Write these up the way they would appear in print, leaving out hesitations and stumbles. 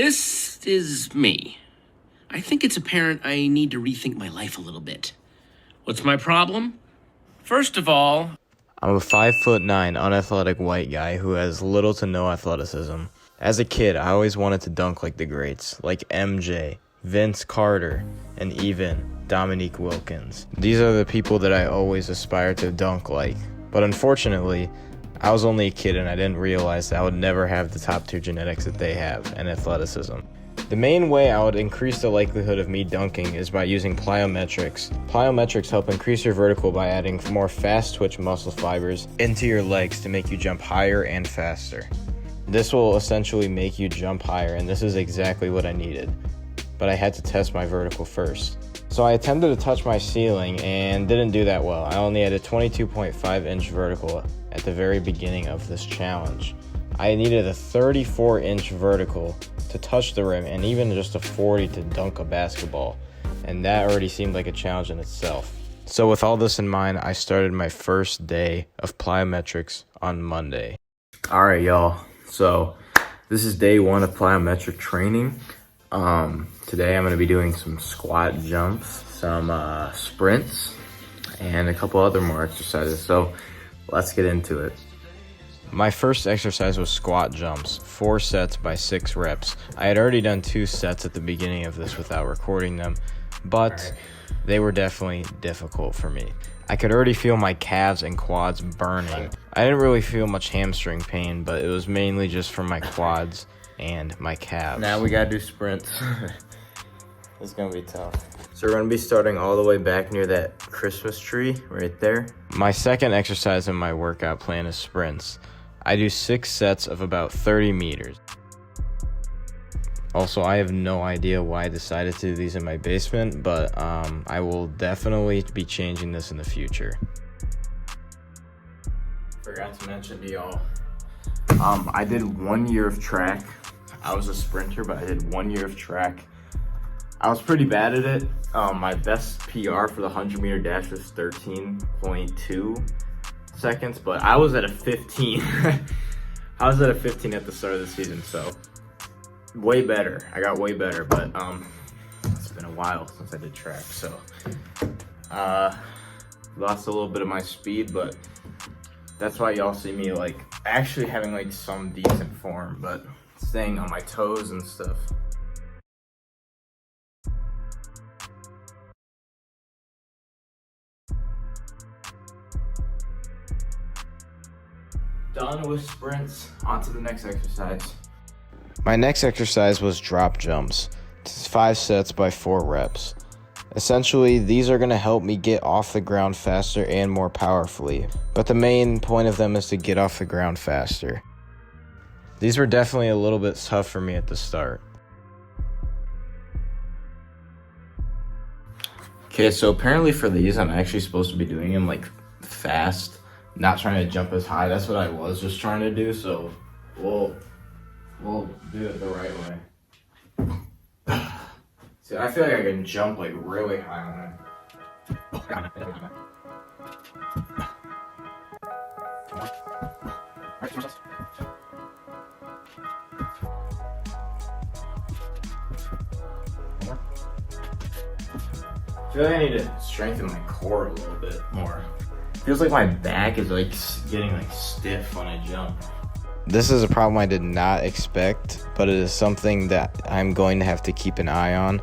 This is me. I think it's apparent I need to rethink my life a little bit. What's my problem? First of all, I'm a 5'9" unathletic white guy who has little to no athleticism. As a kid, I always wanted to dunk like the greats, like MJ, Vince Carter, and even Dominique Wilkins. These are the people that I always aspired to dunk like. But unfortunately, I was only a kid and I didn't realize that I would never have the top tier genetics that they have and athleticism. The main way I would increase the likelihood of me dunking is by using plyometrics. Plyometrics help increase your vertical by adding more fast twitch muscle fibers into your legs to make you jump higher and faster. This will essentially make you jump higher, and this is exactly what I needed. But I had to test my vertical first. So I attempted to touch my ceiling and didn't do that well. I only had a 22.5 inch vertical at the very beginning of this challenge. I needed a 34 inch vertical to touch the rim and even just a 40 to dunk a basketball. And that already seemed like a challenge in itself. So with all this in mind, I started my first day of plyometrics on Monday. All right, y'all. So this is day one of plyometric training. Today I'm going to be doing some squat jumps, some sprints, and a couple other more exercises. So let's get into it. My first exercise was squat jumps, 4 sets by 6 reps. I had already done 2 sets at the beginning of this without recording them, but they were definitely difficult for me. I could already feel my calves and quads burning. I didn't really feel much hamstring pain, but it was mainly just from my quads and my calves. Now we gotta do sprints. It's gonna be tough. So we're gonna be starting all the way back near that Christmas tree right there. My second exercise in my workout plan is sprints. I do 6 sets of about 30 meters. Also, I have no idea why I decided to do these in my basement, but I will definitely be changing this in the future. Forgot to mention to y'all, I did 1 year of track. I was a sprinter, but I did 1 year of track. I was pretty bad at it. My best PR for the 100-meter dash was 13.2 seconds, but I was at a 15. I was at a 15 at the start of the season, so way better. I got way better, but it's been a while since I did track, so lost a little bit of my speed, but that's why y'all see me like actually having like some decent form, but staying on my toes and stuff. Done with sprints, on to the next exercise. My next exercise was drop jumps. It's 5 sets by 4 reps. Essentially, these are going to help me get off the ground faster and more powerfully, but the main point of them is to get off the ground faster. These were definitely a little bit tough for me at the start. Okay, so apparently for these, I'm actually supposed to be doing them like fast. Not trying to jump as high. That's what I was just trying to do, so we'll do it the right way. See, I feel like I can jump like really high on it. I feel like I need to strengthen my core a little bit more. Feels like my back is like getting like stiff when I jump. This is a problem I did not expect, but it is something that I'm going to have to keep an eye on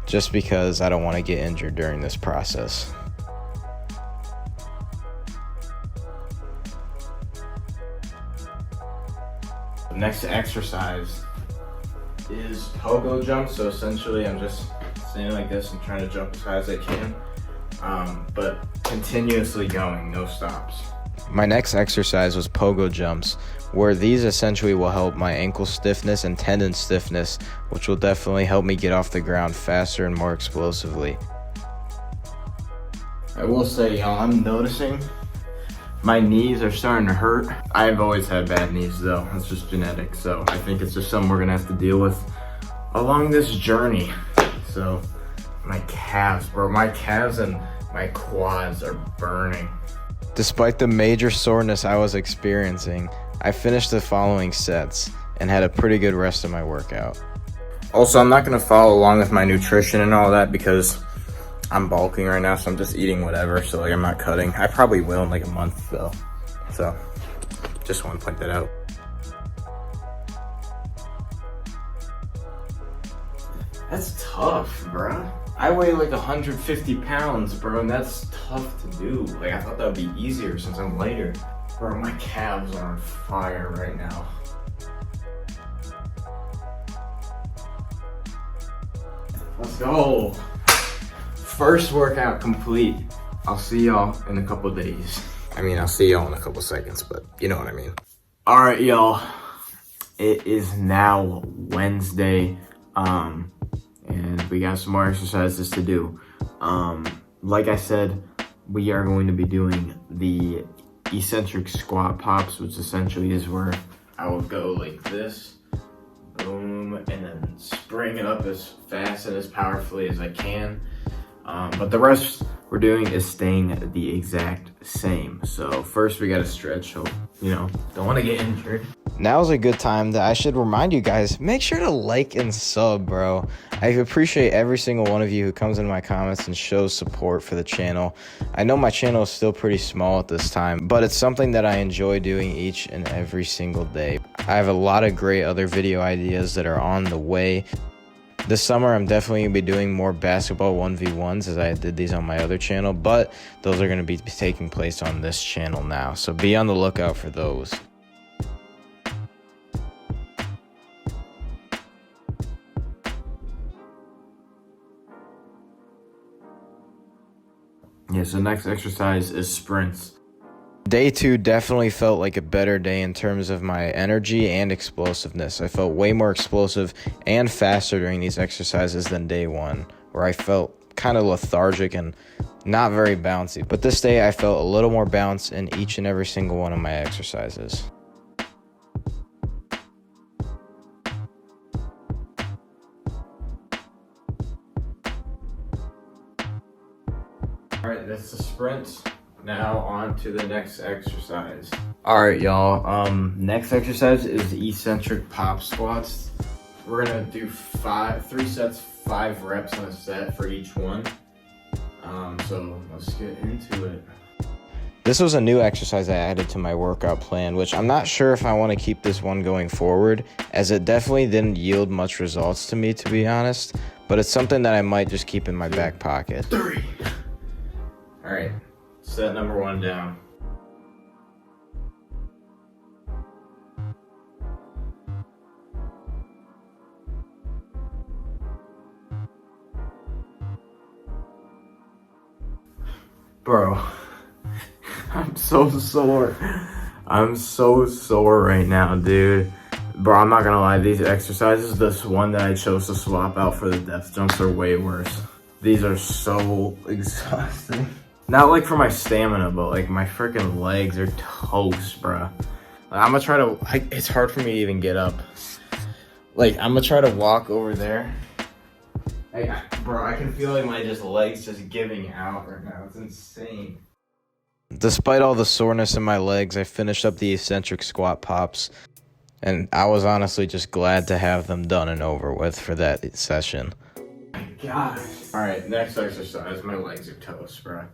just because I don't want to get injured during this process. The next exercise is pogo jump. So essentially I'm just standing like this and trying to jump as high as I can. But continuously going, no stops. My next exercise was pogo jumps, where these essentially will help my ankle stiffness and tendon stiffness, which will definitely help me get off the ground faster and more explosively. I will say, y'all, I'm noticing my knees are starting to hurt. I've always had bad knees though, it's just genetic, so I think it's just something we're gonna have to deal with along this journey. So my calves, bro, my calves and my quads are burning. Despite the major soreness I was experiencing, I finished the following sets and had a pretty good rest of my workout. Also, I'm not gonna follow along with my nutrition and all that because I'm bulking right now, so I'm just eating whatever. So like I'm not cutting. I probably will in like a month though. So just want to point that out. That's tough, bruh. I weigh like 150 pounds, bro, and that's tough to do. Like, I thought that would be easier since I'm lighter. Bro, my calves are on fire right now. Let's go. First workout complete. I'll see y'all in a couple days. I mean, I'll see y'all in a couple seconds, but you know what I mean. All right, y'all. It is now Wednesday. And we got some more exercises to do. Like I said, we are going to be doing the eccentric squat pops, which essentially is where I will go like this, boom, and then spring up as fast and as powerfully as I can. But the rest we're doing is staying the exact same. So first we gotta stretch, so, you know, don't wanna get injured. Now's a good time that I should remind you guys, make sure to like and sub, bro. I appreciate every single one of you who comes into my comments and shows support for the channel. I know my channel is still pretty small at this time, but it's something that I enjoy doing each and every single day. I have a lot of great other video ideas that are on the way. This summer, I'm definitely going to be doing more basketball 1v1s as I did these on my other channel, but those are going to be taking place on this channel now, so be on the lookout for those. Yeah, so next exercise is sprints. Day 2 definitely felt like a better day in terms of my energy and explosiveness. I felt way more explosive and faster during these exercises than day 1, where I felt kind of lethargic and not very bouncy. But this day I felt a little more bounce in each and every single one of my exercises. All right, that's the sprints. Now on to the next exercise. All right, y'all. Next exercise is eccentric pop squats. We're gonna do 3 sets, 5 reps on a set for each one. So let's get into it. This was a new exercise I added to my workout plan, which I'm not sure if I want to keep this one going forward, as it definitely didn't yield much results to me, to be honest. But it's something that I might just keep in my back pocket. 3. All right. Set number 1 down. Bro, I'm so sore. I'm so sore right now, dude. Bro, I'm not gonna lie, these exercises, this one that I chose to swap out for the depth jumps are way worse. These are so exhausting. Not like for my stamina, but like my freaking legs are toast, bro. Like, I'm gonna try to, it's hard for me to even get up. Like, I'm gonna try to walk over there. Bro, I can feel like my legs just giving out right now. It's insane. Despite all the soreness in my legs, I finished up the eccentric squat pops. And I was honestly just glad to have them done and over with for that session. Oh my gosh. All right, next exercise. My legs are toast, bro.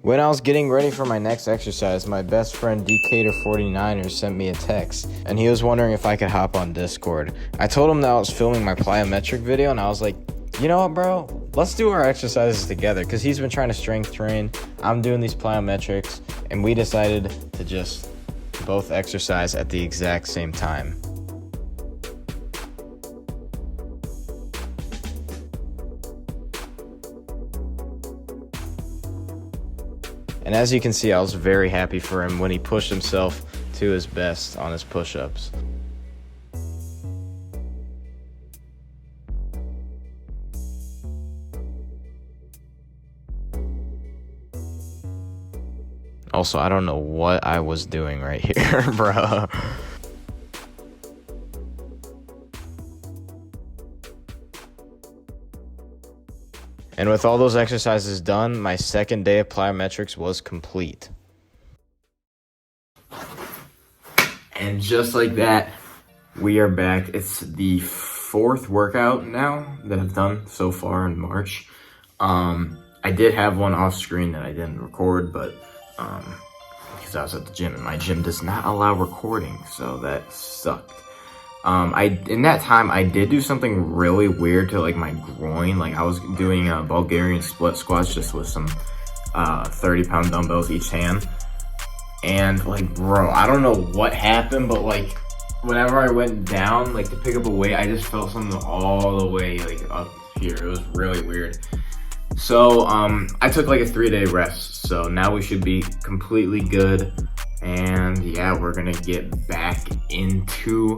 When I was getting ready for my next exercise, my best friend Decatur49ers sent me a text, and he was wondering if I could hop on Discord. I told him that I was filming my plyometric video, and I was like, you know what, bro? Let's do our exercises together, because he's been trying to strength train. I'm doing these plyometrics, and we decided to just both exercise at the exact same time. And as you can see, I was very happy for him when he pushed himself to his best on his push-ups. Also, I don't know what I was doing right here, bro. And with all those exercises done, my second day of plyometrics was complete. And just like that, we are back. It's the fourth workout now that I've done so far in March. I did have one off screen that I didn't record, but because I was at the gym and my gym does not allow recording, so that sucked. In that time I did do something really weird to like my groin. Like I was doing Bulgarian split squats just with some 30-pound dumbbells each hand, and like, bro, I don't know what happened, but like whenever I went down like to pick up a weight, I just felt something all the way like up here. It was really weird. So I took like a 3-day rest, so now we should be completely good. And yeah, we're gonna get back into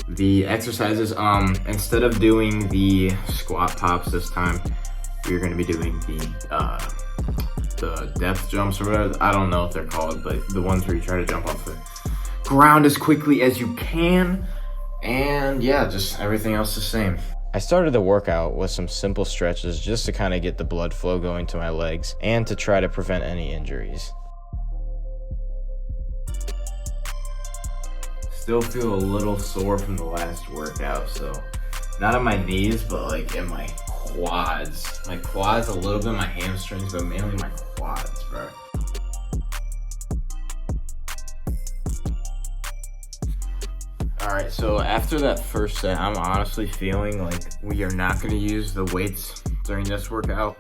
the exercises. Instead of doing the squat pops this time, we're gonna be doing the depth jumps or whatever. I don't know what they're called, but the ones where you try to jump off the ground as quickly as you can. And yeah, just everything else the same. I started the workout with some simple stretches just to kind of get the blood flow going to my legs and to try to prevent any injuries. Still feel a little sore from the last workout, so not on my knees, but like in my quads. My quads, a little bit, my hamstrings, but mainly my quads, bro. Alright, so after that first set, I'm honestly feeling like we are not going to use the weights during this workout.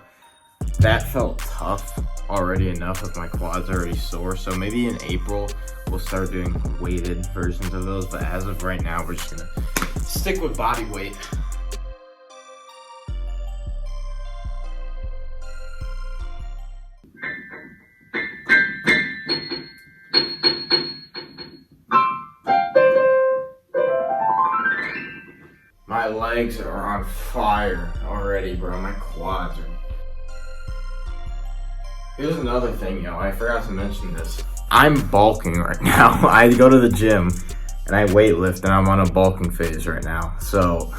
That felt tough already enough if my quads are already sore, so maybe in April we'll start doing weighted versions of those, but as of right now we're just going to stick with body weight. My legs are on fire already, bro. My quads are... Here's another thing, yo. I forgot to mention this. I'm bulking right now. I go to the gym and I weightlift, and I'm on a bulking phase right now. So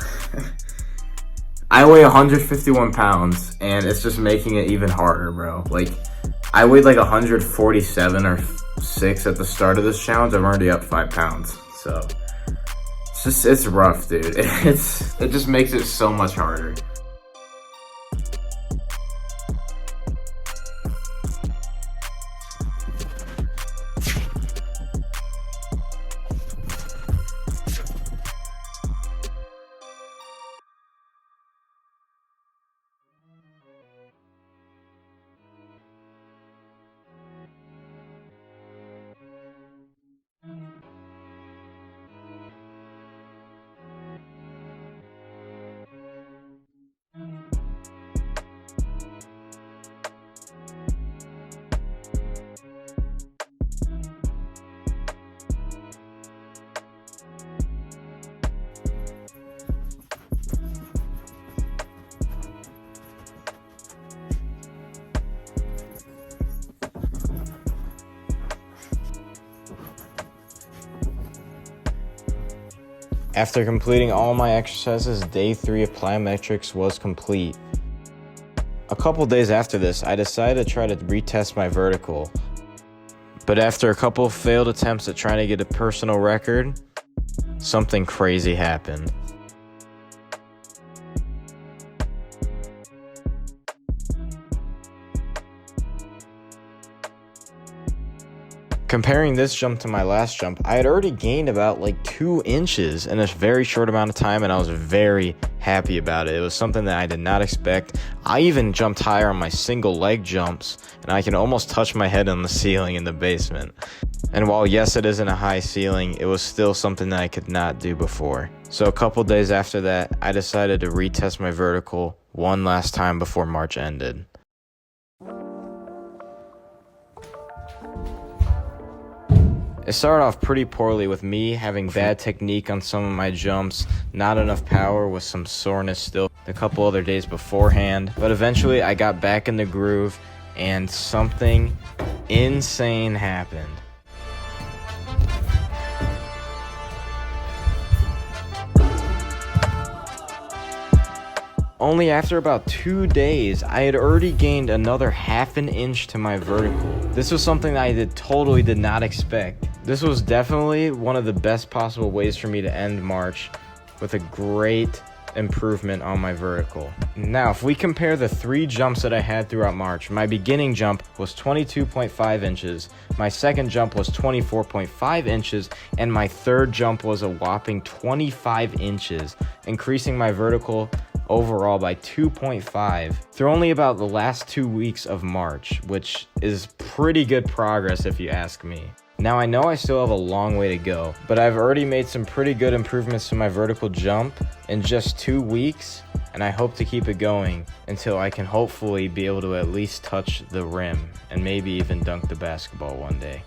I weigh 151 pounds, and it's just making it even harder, bro. Like, I weighed like 147 or 6 at the start of this challenge. I'm already up 5 pounds. So it's rough, dude. It just makes it so much harder. After completing all my exercises, day 3 of plyometrics was complete. A couple days after this, I decided to try to retest my vertical. But after a couple of failed attempts at trying to get a personal record, something crazy happened. Comparing this jump to my last jump, I had already gained about like 2 inches in a very short amount of time, and I was very happy about it. It was something that I did not expect. I even jumped higher on my single leg jumps, and I can almost touch my head on the ceiling in the basement. And while yes, it isn't a high ceiling, it was still something that I could not do before. So a couple days after that, I decided to retest my vertical one last time before March ended. It started off pretty poorly with me having bad technique on some of my jumps, not enough power with some soreness still a couple other days beforehand, but eventually I got back in the groove and something insane happened. Only after about 2 days, I had already gained another ½ an inch to my vertical. This was something that I totally did not expect. This was definitely one of the best possible ways for me to end March with a great improvement on my vertical. Now, if we compare the 3 jumps that I had throughout March, my beginning jump was 22.5 inches, my second jump was 24.5 inches, and my third jump was a whopping 25 inches, increasing my vertical overall by 2.5 through only about the last 2 weeks of March, which is pretty good progress if you ask me. Now I know I still have a long way to go, but I've already made some pretty good improvements to my vertical jump in just 2 weeks, and I hope to keep it going until I can hopefully be able to at least touch the rim and maybe even dunk the basketball one day.